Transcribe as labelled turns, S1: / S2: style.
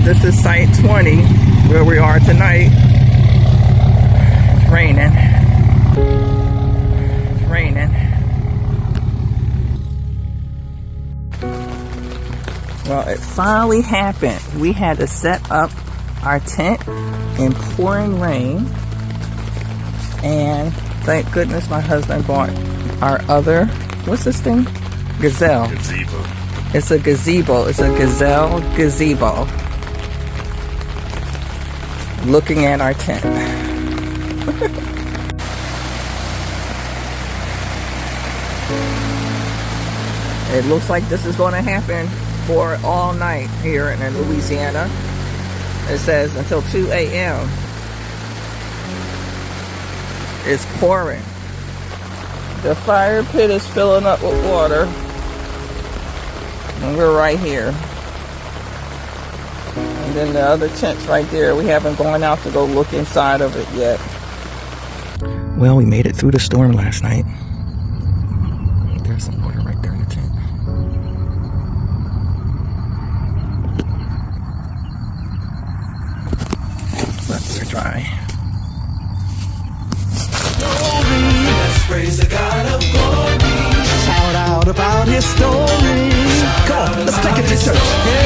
S1: right, this is site 20 where we are tonight. It's raining. It's raining. Well, it finally happened. We had to set up our tent in pouring rain, and thank goodness my husband bought our other, what's this thing? Gazelle.
S2: Gazebo.
S1: It's a gazebo. It's a Gazelle gazebo. Looking at our tent. It looks like this is going to happen for all night here in Louisiana. It says until 2 a.m. It's pouring. The fire pit is filling up with water. And we're right here. And then the other tent's right there. We haven't gone out to go look inside of it yet. Well, we made it through the storm last night. There's some water right there in the tent. But we're dry.
S3: Let's praise the God of glory. Shout out about his story. Come on, let's take it to church. Yeah.